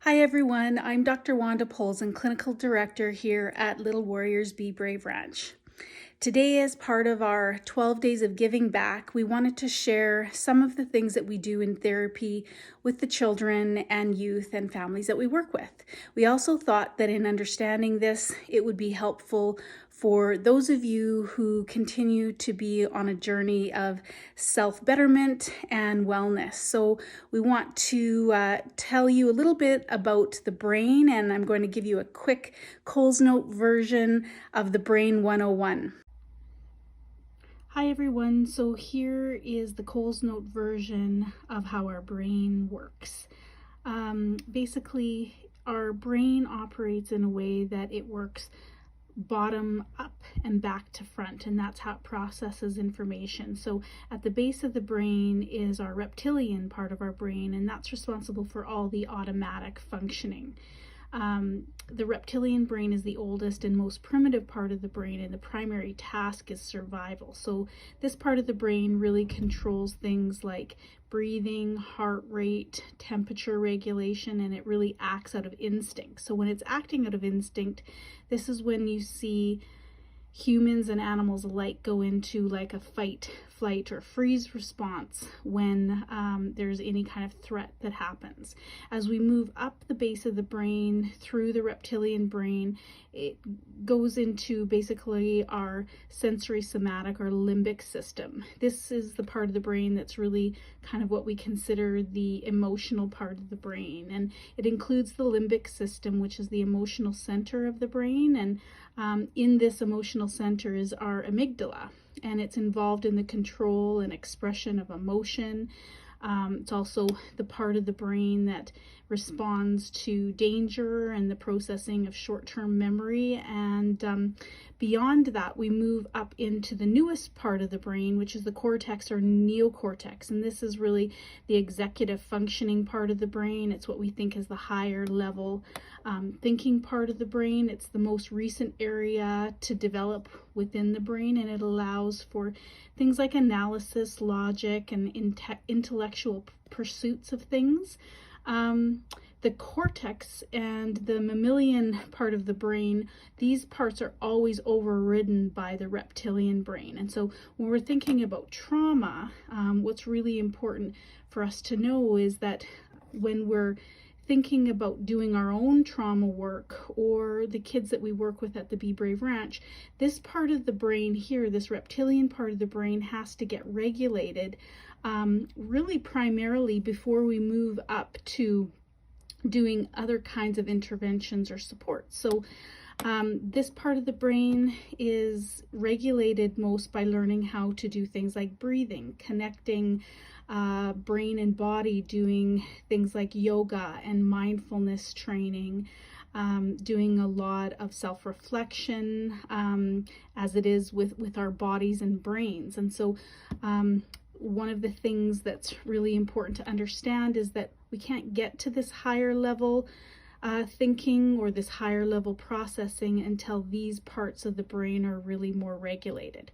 Hi everyone, I'm Dr. Wanda Polson, Clinical Director here at Little Warriors Be Brave Ranch. Today, as part of our 12 Days of Giving Back, we wanted to share some of the things that we do in therapy with the children and youth and families that we work with. We also thought that in understanding this, it would be helpful for those of you who continue to be on a journey of self-betterment and wellness. So we want to tell you a little bit about the brain, and I'm going to give you a quick Coles Note version of the Brain 101. Hi everyone, so here is the Coles Note version of how our brain works. Basically, our brain operates in a way that it works bottom up and back to front, and that's how it processes information. So at the base of the brain is our reptilian part of our brain, and that's responsible for all the automatic functioning. The reptilian brain is the oldest and most primitive part of the brain, and the primary task is survival. So this part of the brain really controls things like breathing, heart rate, temperature regulation, and it really acts out of instinct. So when it's acting out of instinct, this is when you see humans and animals alike go into like a fight, flight, or freeze response when there's any kind of threat that happens. As we move up the base of the brain through the reptilian brain, it goes into basically our sensory somatic or limbic system. This is the part of the brain that's really kind of what we consider the emotional part of the brain, and it includes the limbic system, which is the emotional center of the brain, and in this emotional center is our amygdala, and it's involved in the control and expression of emotion. It's also the part of the brain that responds to danger and the processing of short-term memory. And beyond that, we move up into the newest part of the brain, which is the cortex or neocortex. And this is really the executive functioning part of the brain. It's what we think is the higher level thinking part of the brain. It's the most recent area to develop within the brain, and it allows for things like analysis, logic, and intellectual pursuits of things. The cortex and the mammalian part of the brain, these parts are always overridden by the reptilian brain. And so when we're thinking about trauma, what's really important for us to know is that when we're thinking about doing our own trauma work, or the kids that we work with at the Be Brave Ranch, this part of the brain here, this reptilian part of the brain, has to get regulated really primarily before we move up to doing other kinds of interventions or support. So this part of the brain is regulated most by learning how to do things like breathing, connecting brain and body, doing things like yoga and mindfulness training, doing a lot of self-reflection as it is with our bodies and brains. And so one of the things that's really important to understand is that we can't get to this higher level thinking or this higher level processing until these parts of the brain are really more regulated.